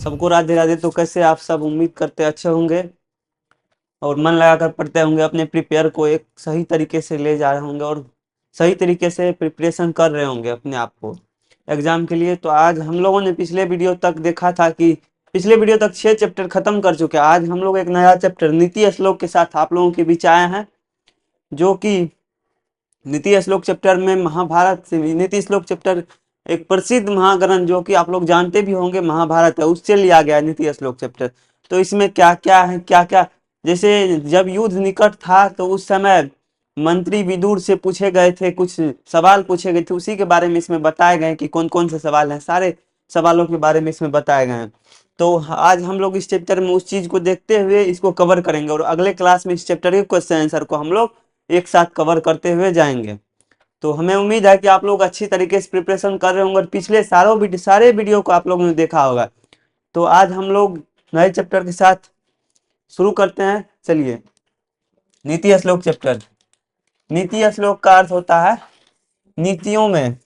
सबको राधे राधे। तो कैसे आप सब, उम्मीद करते अच्छे होंगे और मन लगाकर पढ़ते होंगे, अपने प्रिपेयर को एक सही तरीके से ले जा रहे होंगे और सही तरीके से प्रिपरेशन कर रहे होंगे अपने आप को एग्जाम के लिए। तो आज हम लोगों ने पिछले वीडियो तक देखा था कि पिछले वीडियो तक 6 चैप्टर खत्म कर चुके हैं। आज हम लोग एक नया चैप्टर नीति श्लोक के साथ आप लोगों के बीच आए हैं, जो कि नीति श्लोक चैप्टर में महाभारत से नीति श्लोक चैप्टर एक प्रसिद्ध महाग्रंथ जो कि आप लोग जानते भी होंगे महाभारत है, उससे लिया गया है नीति श्लोक चैप्टर। तो इसमें क्या क्या है, क्या क्या, जैसे जब युद्ध निकट था तो उस समय मंत्री विदुर से पूछे गए थे, कुछ सवाल पूछे गए थे, उसी के बारे में इसमें बताए गए कि कौन कौन से सवाल हैं, सारे सवालों के बारे में इसमें बताए गए हैं। तो आज हम लोग इस चैप्टर में उस चीज को देखते हुए इसको कवर करेंगे और अगले क्लास में इस चैप्टर के क्वेश्चन आंसर को हम लोग एक साथ कवर करते हुए जाएंगे। तो हमें उम्मीद है कि आप लोग अच्छी तरीके से प्रिपरेशन कर रहे होंगे और पिछले सारे वीडियो को आप लोगों ने देखा होगा। तो आज हम लोग नए चैप्टर के साथ शुरू करते हैं। चलिए, नीति श्लोक चैप्टर। नीति श्लोक का अर्थ होता है नीतियों में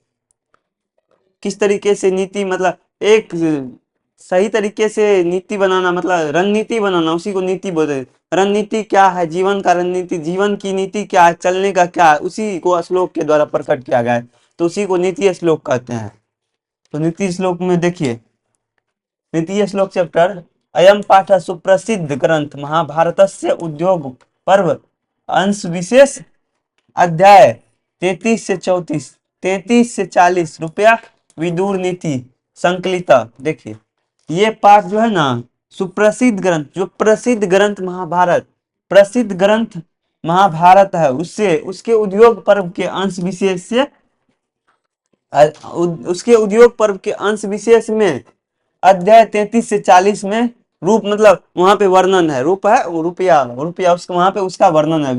किस तरीके से नीति, मतलब एक सही तरीके से नीति बनाना, मतलब रणनीति बनाना, उसी को नीति बोलते हैं। रणनीति क्या है, जीवन का रणनीति, जीवन की नीति क्या है, चलने का क्या है, उसी को श्लोक के द्वारा प्रकट किया गया है, तो उसी को नीति श्लोक कहते हैं। तो नीति श्लोक में देखिए, नीति श्लोक चैप्टर। अयम पाठ सुप्रसिद्ध ग्रंथ महाभारतस्य उद्योग पर्व अंश विशेष अध्याय 33 से 34, 33 से 40 रुपया विदुर नीति संकलिता। देखिए, ये पाठ जो है ना, सुप्रसिद्ध ग्रंथ, जो प्रसिद्ध ग्रंथ महाभारत, प्रसिद्ध ग्रंथ महाभारत है, उससे उसके उद्योग पर्व के अंश विशेष से उसके उद्योग पर्व के अंश विशेष में अध्याय 33 से 40 में रूप, मतलब वहां पे वर्णन है, रूप है रुपया रुपया, उसका वहां पे उसका वर्णन है।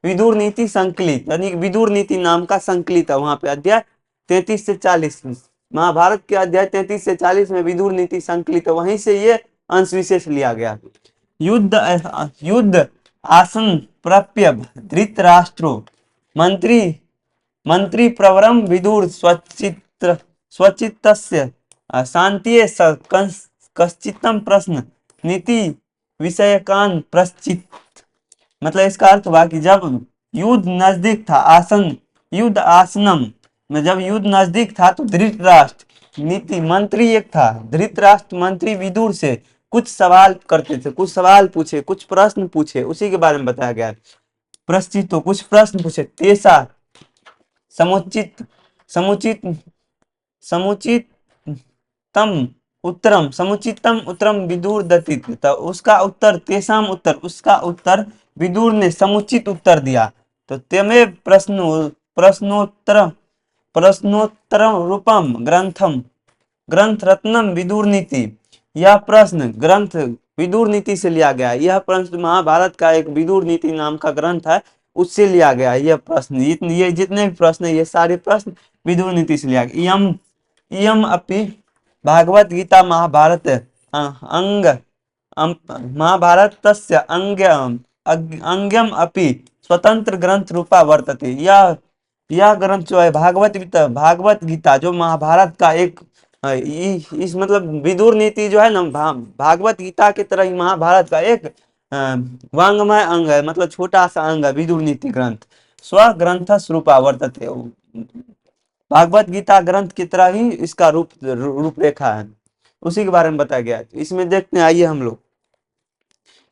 विदुर नीति संकलित, यानी विदुर नीति नाम का संकलित है वहां पे अध्याय 33 से 40, महाभारत के अध्याय 33 से 40 में विदुर नीति संकलित है, वहीं से ये अंश विशेष लिया गया। युद्ध आसन प्राप्य धृतराष्ट्रो मंत्री प्रवरम विदुर स्वचित्तस्य शांतिये कश्चितम प्रश्न नीति विषयकान प्रश्चित। मतलब इसका अर्थ हुआ कि जब युद्ध नजदीक था, युद्ध आसनम में जब युद्ध नजदीक था, तो धृतराष्ट्र नीति मंत्री एक था, धृतराष्ट्र मंत्री विदुर से कुछ सवाल करते थे, कुछ सवाल पूछे, कुछ प्रश्न पूछे, उसी के बारे में बताया गया है। प्रश्चित, तो कुछ प्रश्न पूछे, तेसा समुचित समुचित समुचितम उत्तरम विदुर दत्तित, तो उसका उत्तर, तेसाम उत्तर, उसका उत्तर विदुर ने समुचित उत्तर दिया। तो तेमे प्रश्नोत्तर रूपम ग्रंथ रत्नम विदुर नीति, यह प्रश्न ग्रंथ विदुर नीति से लिया गया। यह प्रश्न महाभारत का एक विदुर नीति नाम का ग्रंथ है, उससे लिया गया यह प्रश्न। ये जितने भी प्रश्न है, ये सारे प्रश्न विदुर नीति से लिया गया। इयम अपि भागवत गीता महाभारत अंग महाभारतस्य अंग्यम अपि स्वतंत्र ग्रंथ रूपा वर्तते। यह ग्रंथ जो है भागवत गीता जो महाभारत का एक इस मतलब विदुर नीति जो है ना, भागवत गीता की तरह ही महाभारत का एक वांग्मय अंग है, मतलब छोटा सा अंग है विदुर नीति ग्रंथ। स्व ग्रंथ स्वरूपा वर्तते, भागवत गीता ग्रंथ की तरह ही इसका रूपरेखा है, उसी के बारे में बताया गया है। इसमें देखते हैं, आइए हम लोग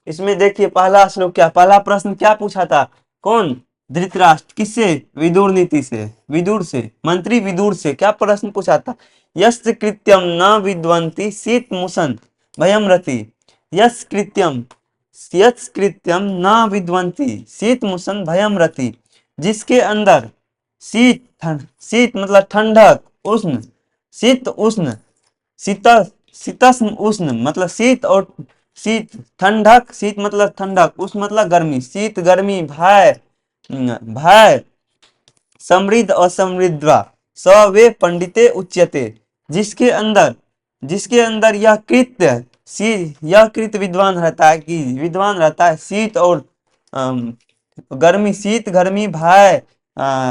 इसमें देखिए, पहला श्लोक क्या, पहला प्रश्न क्या पूछा था, कौन, धृतराष्ट्र, किससे, विदुर नीति से, विदुर से, मंत्री विदुर से क्या प्रश्न पूछा था। यस् कृत्यम न विद्वंती शीत मुसन भयम रति, यस् कृत्यम न विद्वंती शीत मुसन भयम रति, जिसके अंदर शीत मतलब ठंडक, उष्ण, शीत उष्ण, शीतोष्ण उष्ण मतलब शीत, और शीत ठंडक, शीत मतलब ठंडक, उष्ण मतलब गर्मी, शीत गर्मी, भय समृद्ध असमृद्ध स वे पंडिते उच्यते, जिसके अंदर यह कृत विद्वान रहता है, कि विद्वान रहता है, शीत और गर्मी, शीत गर्मी, भय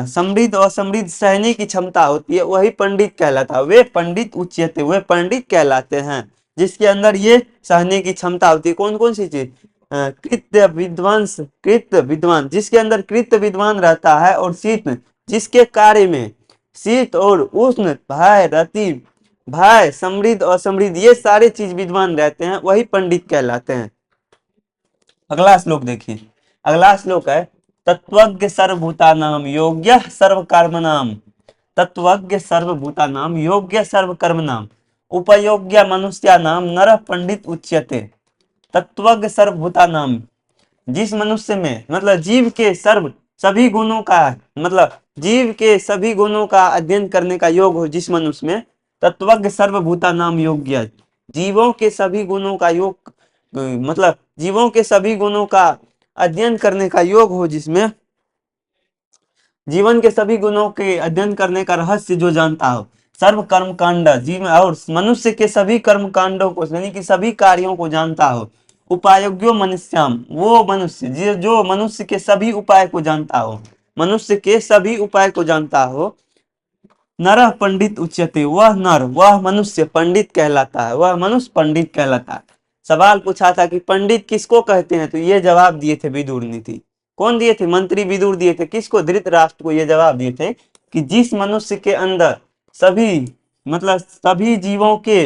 समृद्ध और असमृद्ध सहने की क्षमता होती है, वही पंडित कहलाता है। वे पंडित उच्यते, वे पंडित कहलाते हैं, जिसके अंदर ये सहने की क्षमता होती है। कौन कौन सी चीज? कृत्य विद्वांस, कृत्य विद्वान, जिसके अंदर कृत्य विद्वान रहता है, और शीत, जिसके कार्य में शीत और उष्ण, भय रति, भय समृद्ध और समृद्ध, ये सारे चीज विद्वान रहते हैं, वही पंडित कहलाते हैं। अगला श्लोक देखिए, अगला श्लोक है तत्वज्ञ सर्वभूतानाम योग्य सर्वकर्मणाम, तत्वज्ञ सर्वभूतानाम योग्य सर्वकर्मणाम, उपयोग्य मनुष्यानाम नरः पंडित उच्यते। तत्वज्ञ सर्वभूतानाम, जिस मनुष्य में मतलब जीव के सर्व सभी गुणों का, मतलब जीव के सभी गुणों का अध्ययन करने का योग हो जिस मनुष्य में, तत्वज्ञ सर्वभूता नाम योग्य, जीवों के सभी गुणों का योग, मतलब जीवों के सभी गुणों का अध्ययन करने का योग हो, जिसमें जीवन के सभी गुणों के अध्ययन करने का रहस्य जो जानता हो, सर्व कर्म कांड, जीव और मनुष्य के सभी कर्म कांडों को, यानी कि सभी कार्यों को जानता हो। उपायोग्यो मनुष्याम, वो मनुष्य जो मनुष्य के सभी उपाय को जानता हो, मनुष्य के सभी उपाय को जानता हो। नर पंडित उच्यते, वह नर, वह मनुष्य पंडित कहलाता है, वह मनुष्य पंडित कहलाता है। सवाल पूछा था कि पंडित किसको कहते हैं, तो ये जवाब दिए थे विदुर नीति। कौन दिए थे? मंत्री विदुर दिए थे। किसको? धृतराष्ट्र को ये जवाब दिए थे कि जिस मनुष्य के अंदर सभी, मतलब सभी जीवों के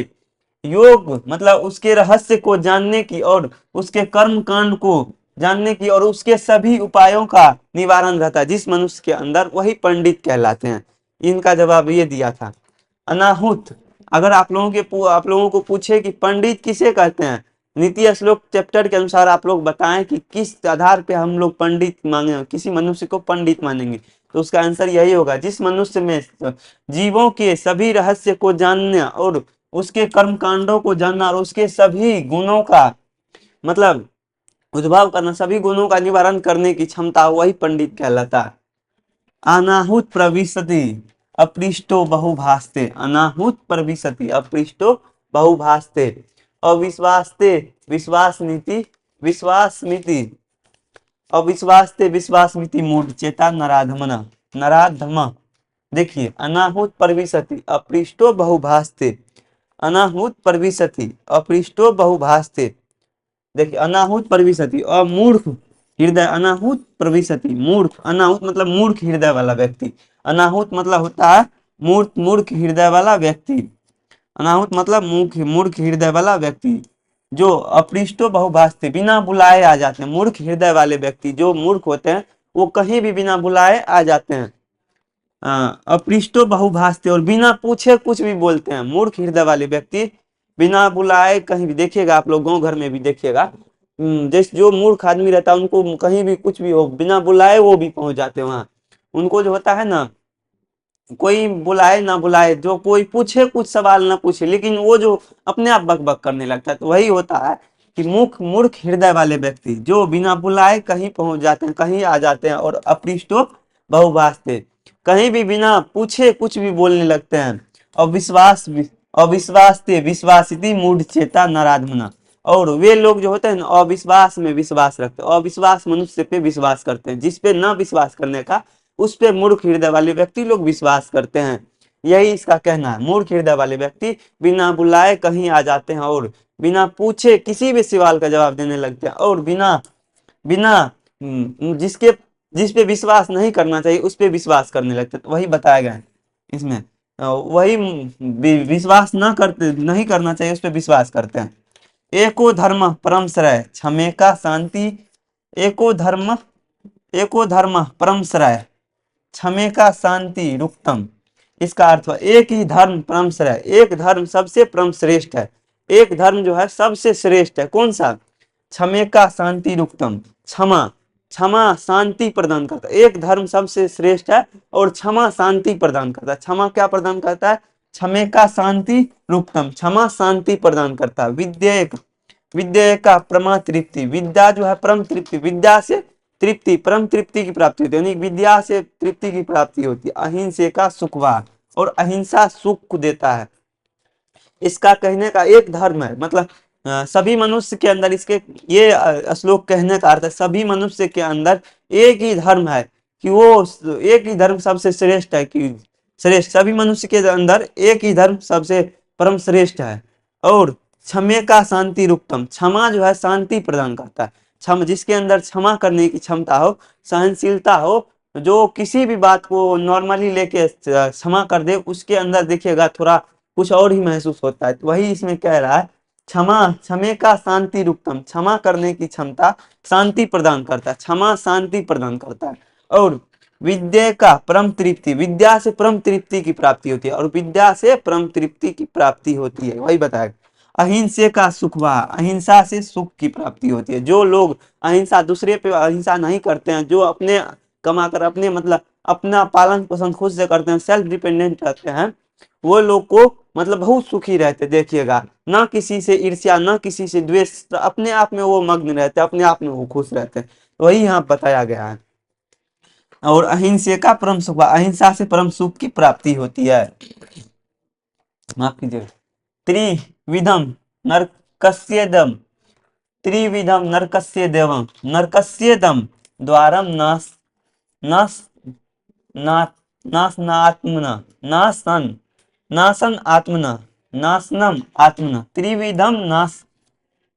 योग, मतलब उसके रहस्य को जानने की और उसके कर्म कांड को जानने की और उसके सभी उपायों का निवारण रहता है जिस मनुष्य के अंदर, वही पंडित कहलाते हैं। इनका जवाब ये दिया था। अनाहुत, अगर आप लोगों को पूछे कि पंडित किसे कहते हैं, नीति श्लोक चैप्टर के अनुसार आप लोग बताएं कि किस आधार पे हम लोग पंडित माने, किसी मनुष्य को पंडित मानेंगे, तो उसका आंसर यही होगा, जिस मनुष्य में जीवों के सभी रहस्य को जानना और उसके कर्म कांडों को जानना और उसके सभी गुणों का, मतलब उद्भव करना, सभी गुणों का निवारण करने की क्षमता, वही पंडित कहलाता है। अनाहुत प्रविशति अपृष्टो बहुभास्ते, अनाहुत प्रविशति अपृष्टो बहुभास्ते, अविश्वास्ते विश्वास नीति, विश्वास नीति, अविश्वास्ते विश्वास नीति मूढ़ चेता नराधमना, नराधम। देखिए, अनाहुत प्रविशति अपृष्टो बहुभास्ते, अनाहुत प्रविशति अपृष्टो बहुभास्ते। देखिए, अनाहुत प्रविशति और मूर्ख हृदय, अनाहुत प्रविशति मूर्ख, अनाहुत मतलब मूर्ख हृदय वाला व्यक्ति, अनाहुत मतलब होता है मूर्ख, मूर्ख हृदय वाला व्यक्ति, अनाहुत मतलब मूर्ख हृदय वाला व्यक्ति, जो अपृष्टो बहुभास्ते, बिना बुलाए आ जाते हैं। मूर्ख हृदय वाले व्यक्ति जो मूर्ख होते हैं, वो कहीं भी बिना बुलाए आ जाते हैं। अपृष्टो बहुभास्ते, और बिना पूछे कुछ भी बोलते हैं। मूर्ख हृदय वाले व्यक्ति बिना बुलाए कहीं भी, देखिएगा आप लोग गांव घर में भी देखिएगा, जैसे जो मूर्ख आदमी रहता है उनको कहीं भी कुछ भी हो, बिना बुलाए वो भी पहुंच जाते हैं वहां। उनको जो होता है ना, कोई बुलाए ना बुलाए, जो कोई पूछे कुछ सवाल ना पूछे, लेकिन वो जो अपने आप बक बक करने लगता है, तो वही होता है कि मूर्ख हृदय वाले व्यक्ति जो बिना बुलाए कहीं पहुंच जाते हैं, कहीं आ जाते हैं, और अपृष्टो बहुभास्ते, कहीं भी बिना पूछे कुछ भी बोलने लगते हैं। अविश्वास्ते विश्वासिति मूढ़ चेता नराधमना, और वे लोग जो होते हैं ना, अविश्वास में विश्वास रखते हैं, अविश्वास मनुष्य पे विश्वास करते हैं, जिस पे ना विश्वास करने का, उस पे मूर्ख हृदय वाले व्यक्ति लोग विश्वास करते हैं। यही इसका कहना है, मूर्ख हृदय वाले व्यक्ति बिना बुलाए कहीं आ जाते हैं और बिना पूछे किसी भी सवाल का जवाब देने लगते हैं, और बिना बिना जिसके जिस पे विश्वास नहीं करना चाहिए उस पे विश्वास करने लगते हैं। तो वही बताया गया है इसमें, वही विश्वास ना करते, नहीं करना चाहिए, उस पे विश्वास करते हैं। एको धर्म परम श्रेय क्षमेका शांति, एको धर्म, एको धर्म परम श्रेय क्षमेका शांति रुक्तम। इसका अर्थ है एक ही धर्म परम श्रेय, एक धर्म सबसे परम श्रेष्ठ है, एक धर्म जो है सबसे श्रेष्ठ है। कौन सा? क्षमेका शांति रुक्तम, क्षमा, क्षमा शांति प्रदान करता है। एक धर्म सबसे श्रेष्ठ है और क्षमा शांति प्रदान करता है। क्षमा क्या प्रदान करता है? क्षमेका शांति रुक्तम, क्षमा शांति प्रदान करता है। विद्येक, विद्या का परमा तृप्ति, विद्या जो है परम तृप्ति, विद्या से तृप्ति, परम तृप्ति की प्राप्ति होती है, यानी विद्या से तृप्ति की प्राप्ति होती है। अहिंसे का सुखवा, और अहिंसा सुख को देता है। इसका कहने का एक धर्म है, मतलब सभी मनुष्य के अंदर, इसके ये श्लोक कहने का अर्थ है सभी मनुष्य के अंदर एक ही धर्म है, कि वो एक ही धर्म सबसे श्रेष्ठ है, कि श्रेष्ठ, सभी मनुष्य के अंदर एक ही धर्म सबसे परम श्रेष्ठ है। और क्षमे का शांति रुक्तम, क्षमा जो है शांति प्रदान करता है। क्षम जिसके अंदर क्षमा करने की क्षमता हो, सहनशीलता हो, जो किसी भी बात को नॉर्मली लेके क्षमा कर दे, उसके अंदर देखिएगा थोड़ा कुछ और ही महसूस होता है। तो वही इसमें कह रहा है, क्षमा क्षमे का शांति रुक्तम, क्षमा करने की क्षमता शांति प्रदान करता है, क्षमा शांति प्रदान करता है। और विद्या का परम तृप्ति, विद्या से परम तृप्ति की प्राप्ति होती है, और विद्या से परम तृप्ति की प्राप्ति होती है, वही बताया। अहिंसे का सुखवा, अहिंसा से सुख की प्राप्ति होती है। जो लोग अहिंसा, दूसरे पे अहिंसा नहीं करते हैं, जो अपने कमाकर अपने मतलब अपना पालन पोषण खुद से करते हैं, सेल्फ डिपेंडेंट रहते हैं, वो लोग को मतलब बहुत सुखी रहते, देखिएगा, ना किसी से ईर्ष्या, ना किसी से द्वेष, अपने आप में वो मग्न रहते, अपने आप में वो खुश रहते हैं। वही यहाँ बताया गया है। और अहिंसे का परम सुख, अहिंसा से परम सुख की प्राप्ति होती है। माफ कीजिएगा। त्रिविधम नरकस्येदम, त्रिविधम नरकस्येदम, नरकस्येदम द्वारम नास नास ना नासनात्मना, नासन नासन आत्मना, नासनम आत्मना, त्रिविधम नास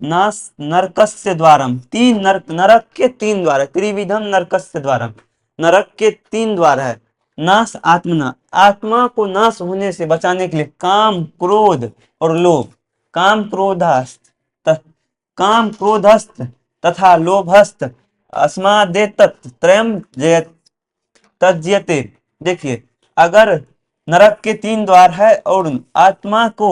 नास नरकस्य द्वारम, तीन नरक, नरक के तीन द्वार है, त्रिविधम नरकस्य द्वारम, नरक के तीन द्वार है। नाश आत्मना, आत्मा को नाश होने से बचाने के लिए, काम क्रोध और लोभ, काम क्रोधस्त काम क्रोधस्त तथा लोभस्त अस्मादेत त्रयम जयत तज्यते। देखिए, अगर नरक के तीन द्वार है और आत्मा को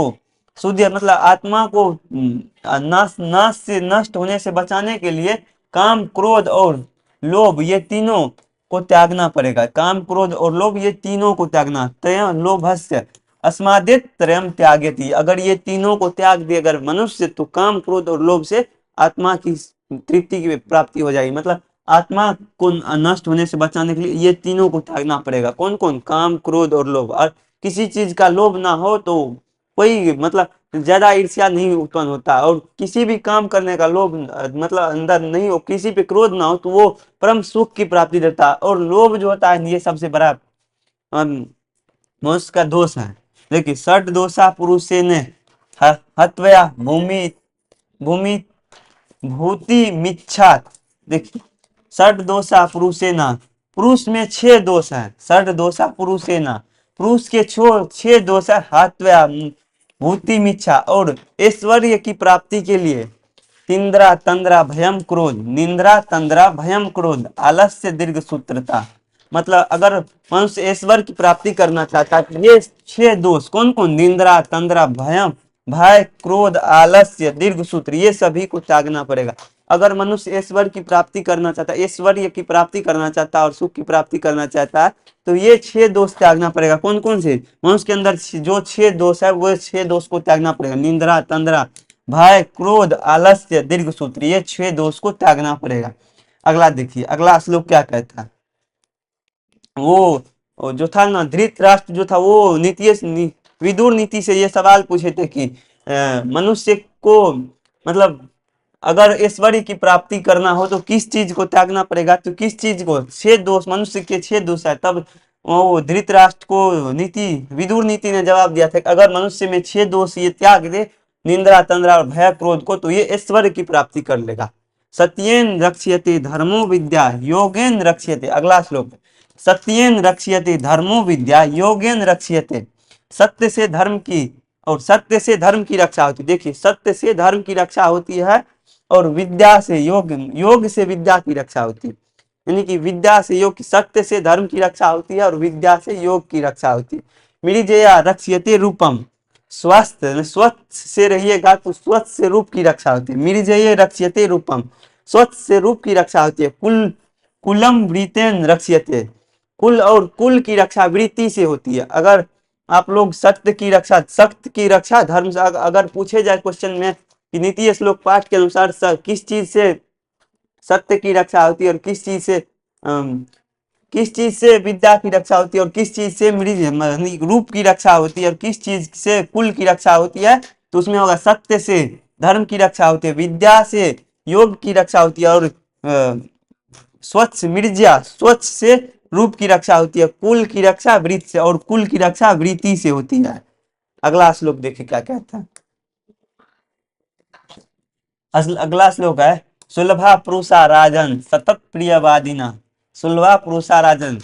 शुद्ध मतलब आत्मा को नाश नाश से नष्ट होने से बचाने के लिए काम क्रोध और लोभ ये तीनों को त्यागना पड़ेगा। काम क्रोध और लोभ ये तीनों को त्यागना, त्रय लोभस्य अस्मादित त्रयम त्यागेति, अगर ये तीनों को त्याग दे अगर मनुष्य, तो काम क्रोध और लोभ से आत्मा की तृप्ति की प्राप्ति हो जाएगी। मतलब आत्मा को नष्ट होने से बचाने के लिए ये तीनों को त्यागना पड़ेगा। कौन कौन? काम क्रोध और लोभ। और किसी चीज का लोभ ना हो तो कोई मतलब ज्यादा ईर्ष्या नहीं उत्पन्न होता, और किसी भी काम करने का लोभ मतलब अंदर नहीं हो, किसी पे क्रोध ना हो, तो वो परम सुख की प्राप्ति देता है। और लोभ जो होता है ये सबसे बड़ा मनुष्य का दोष है। देखिए, षट दोषा पुरुषे ने हत्वया भूमि भूमि भूति मिच्छात। देखिए, षट दोषा पुरुषेना, पुरुष में 6 दोष है। षट दोषा पुरुषेना, पुरुष के 6 दोष है। हत्वया भूति मिच्छा, और ऐश्वर्य की प्राप्ति के लिए तिंद्रा तंद्रा भयम क्रोध, निंद्रा तंद्रा भयम क्रोध, आलस्य दीर्घ सूत्रता। मतलब अगर मनुष्य ऐश्वर्य की प्राप्ति करना चाहता है, ये 6 दोष कौन कौन? निंद्रा तंद्रा भयम, भय क्रोध आलस्य दीर्घ सूत्र, ये सभी को त्यागना पड़ेगा। अगर मनुष्य ऐश्वर्य की प्राप्ति करना चाहता है, ऐश्वर्य की प्राप्ति करना चाहता है और सुख की प्राप्ति करना चाहता है, तो ये 6 दोष त्यागना पड़ेगा। कौन कौन से? मनुष्य के अंदर जो 6 दोष है, वो 6 दोष को त्यागना पड़ेगा। निंद्रा तंद्रा भय क्रोध आलस्य दीर्घ सूत्र, ये 6 दोष को त्यागना पड़ेगा। अगला देखिए, अगला श्लोक क्या कहता है। वो जो था ना, धृतराष्ट्र जो था, वो विदुर नीति से ये सवाल पूछे थे कि मनुष्य को मतलब अगर ऐश्वर्य की प्राप्ति करना हो तो किस चीज को त्यागना पड़ेगा? तो किस चीज को? 6 दोष, मनुष्य के 6 दोष है। तब वो धृतराष्ट्र को विदुर नीति ने जवाब दिया था कि अगर मनुष्य में 6 दोष ये त्याग दे, निंद्रा तंद्रा और भय क्रोध को, तो ये ऐश्वर्य की प्राप्ति कर लेगा। सत्येन रक्ष्यते धर्मो विद्या योगेन रक्ष्यते। अगला श्लोक, सत्येन रक्ष्यते धर्मो विद्या योगेन रक्ष्यते, सत्य से धर्म की और सत्य से धर्म की रक्षा होती है। देखिए, सत्य से धर्म की रक्षा होती है और विद्या से योग, योग से विद्या की रक्षा होती है। यानी कि विद्या से योग, सत्य से धर्म की रक्षा होती है और विद्या से योग की रक्षा होती है। मृजया रक्ष्यते रूपम, स्वस्थ स्वच्छ से रहिएगा तो स्वच्छ से रूप की रक्षा होती है। मृजये रक्ष्यते रूपम, स्वच्छ से रूप की रक्षा होती है। कुलम वृतेन रक्ष्यते, कुल और कुल की रक्षा वृत्ति से होती है। अगर आप लोग सत्य की रक्षा, सत्य की रक्षा धर्म से अगर पूछे जाए क्वेश्चन में कि नीति श्लोक पाठ के अनुसार किस चीज से सत्य की रक्षा होती है और किस चीज से विद्या की रक्षा होती है और किस चीज से मृज रूप की रक्षा होती है और किस चीज से कुल की रक्षा होती है, तो उसमें होगा सत्य से धर्म की रक्षा होती है, विद्या से योग की रक्षा होती है, और स्वच्छ मृज्या, स्वच्छ से रूप की रक्षा होती है, कुल की रक्षा वृत्ति से, और कुल की रक्षा वृत्ति से होती है। अगला श्लोक देखिए क्या कहता है। अगला श्लोक है, सुलभा पुरुषा राजन सतत प्रियवादिना। सुलभा पुरुषा राजन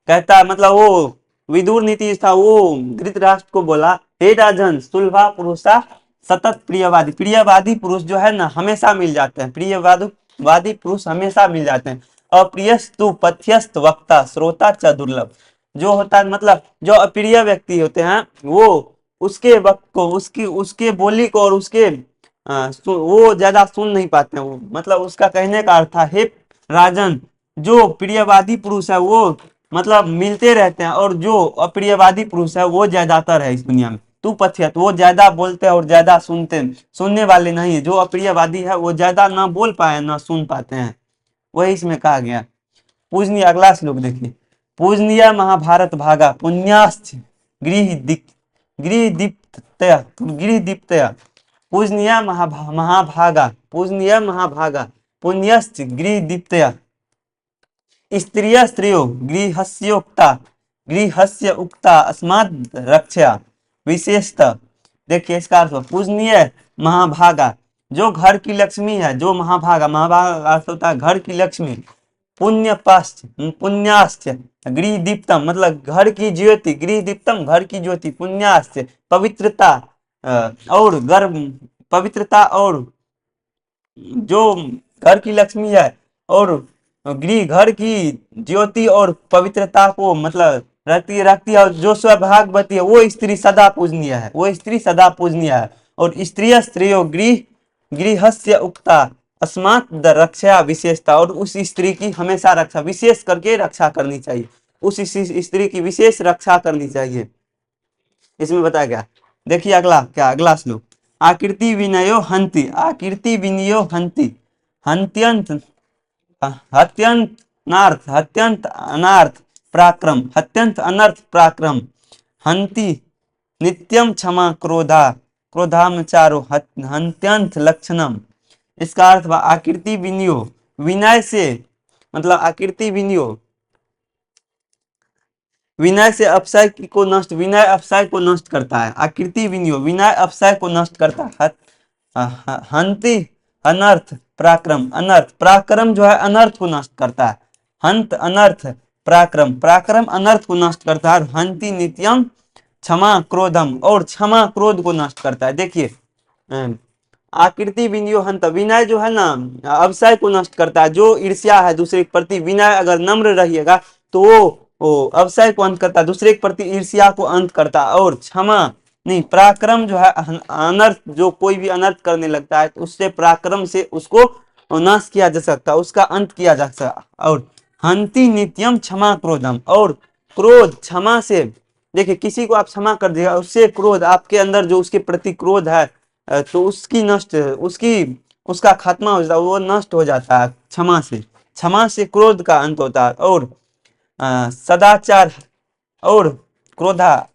कहता है, मतलब वो विदुर नीति था, वो धृतराष्ट्र को बोला, हे राजन, सुलभा पुरुषा सतत प्रियवादी, प्रियवादी पुरुष जो है ना हमेशा मिल जाते हैं, प्रियवादी पुरुष हमेशा मिल जाते हैं। अप्रियस्तु पथ्यस्त वक्ता श्रोता च दुर्लभ। जो होता है मतलब जो अप्रिय व्यक्ति होते हैं वो उसके वक्त को, उसकी उसके बोली को और उसके वो ज्यादा सुन नहीं पाते हैं। वो मतलब उसका कहने का अर्थ था, हे राजन, जो प्रियवादी पुरुष है वो मतलब मिलते रहते हैं, और जो अप्रियवादी पुरुष है वो ज्यादातर है इस दुनिया में। तू पथियत, वो ज्यादा बोलते हैं और ज्यादा सुनने वाले नहीं है। जो अप्रियवादी है वो ज्यादा ना बोल पाए ना सुन पाते हैं, वही इसमें कहा गया। पूजनीय, अगला श्लोक देखिए, पूजनीय महाभारत भागा पुण्याश्च गृह दीप्तया। पूजनीय महाभागा, पूजनीय महाभागा पुण्यश्च गृह दीप्तया। स्त्रियो गृहस्य उक्ता अस्माद् रक्षा विशेषतः। देखिए इसका अर्थ, पूजनीय महाभागा, जो घर की लक्ष्मी है, जो महाभागा, महाभागा अर्थ होता है घर की लक्ष्मी। पुण्याश्च गृह दीप्तम, मतलब घर की ज्योति, गृह दीप्तम घर की ज्योति, पुण्याश्च पवित्रता और गर्भ, पवित्रता और जो घर की लक्ष्मी है, और गृह घर की ज्योति और पवित्रता को मतलब रखती है, और जो सौभाग्यवती है वो स्त्री सदा पूजनीय है, वो स्त्री सदा पूजनीय है। और स्त्रियो गृहस्य उक्ता अस्मात् रक्षा विशेषता, और उस स्त्री की हमेशा रक्षा, विशेष करके रक्षा करनी चाहिए, उस स्त्री की विशेष रक्षा करनी चाहिए, इसमें बताया गया। देखिए अगला क्या, अगला श्लोक, आकृति विनयो हंति, आकृति विनयो हंति हंत्यंत हत्यंत अनार्थ पराक्रम, हत्यंत अनर्थ पराक्रम, हंति नित्यम क्षमा क्रोधामचारो हंत्यंत लक्षणम। इसका अर्थ आकृति विनियो, विनय से, मतलब आकृति विनियो विनय से अपसय को नष्ट, विनय अपसय को नष्ट करता है। आकृति विनियो विनय अपसय को नष्ट करता है। हंति अनर्थ पराक्रम, अनर्थ पराक्रम जो है अनर्थ को नष्ट करता है। हंत अनर्थ पराक्रम, पराक्रम अनर्थ को नष्ट करता है। हंति नित्यम क्षमा क्रोधम, और क्षमा क्रोध को नष्ट करता है। देखिए आकृति विनयो हंत, विनय जो है ना अवसय को नष्ट करता है। जो ईर्ष्या है दूसरे के प्रति, विनय अगर नम्र रहिएगा तो वो अवसय को अंत करता है, दूसरे के प्रति ईर्ष्या को अंत करता है। और क्षमा नहीं, पराक्रम जो है अनर्थ, जो कोई भी अनर्थ करने लगता है तो उससे पराक्रम से उसको नाश किया जा सकता है, उसका अंत किया जा सकता। और हंति नित्यम क्षमा क्रोधम, और क्रोध क्षमा से, देखिए किसी को आप क्षमा कर दिया, उससे क्रोध आपके अंदर जो उसके प्रति क्रोध है तो उसका खात्मा हो जाता है, वो नष्ट हो जाता है क्षमा से, क्षमा से क्रोध का अंत होता है। और सदाचार और क्रोधा,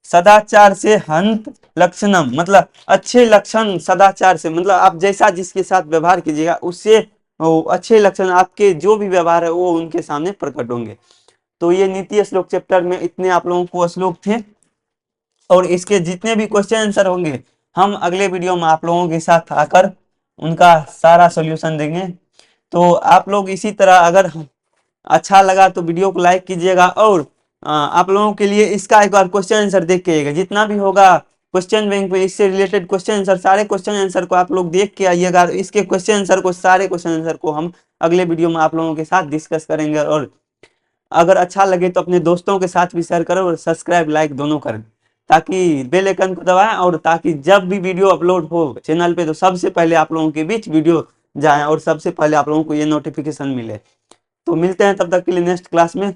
सदाचार से हंत लक्षणम, मतलब अच्छे लक्षण सदाचार से, मतलब आप जैसा जिसके साथ व्यवहार कीजिएगा उससे अच्छे लक्षण आपके जो भी व्यवहार है वो उनके सामने प्रकट होंगे। तो ये नीति श्लोक चैप्टर में इतने आप लोगों को श्लोक थे, और इसके जितने भी क्वेश्चन आंसर होंगे हम अगले वीडियो में आप लोगों के साथ आकर उनका सारा सॉल्यूशन देंगे। तो आप लोग इसी तरह, अगर अच्छा लगा तो वीडियो को लाइक कीजिएगा, और आप लोगों के लिए इसका एक बार क्वेश्चन आंसर देख के आइएगा, जितना भी होगा क्वेश्चन बैंक में इससे रिलेटेड क्वेश्चन आंसर, सारे क्वेश्चन आंसर को आप लोग देख के आइएगा। इसके क्वेश्चन आंसर को, सारे क्वेश्चन आंसर को हम अगले वीडियो में आप लोगों के साथ डिस्कस करेंगे। और अगर अच्छा लगे तो अपने दोस्तों के साथ भी शेयर करें, और सब्सक्राइब लाइक दोनों करें, ताकि बेल आइकन को दबाएं, और ताकि जब भी वीडियो अपलोड हो चैनल पे तो सबसे पहले आप लोगों के बीच वीडियो जाए, और सबसे पहले आप लोगों को ये नोटिफिकेशन मिले। तो मिलते हैं तब तक के लिए नेक्स्ट क्लास में।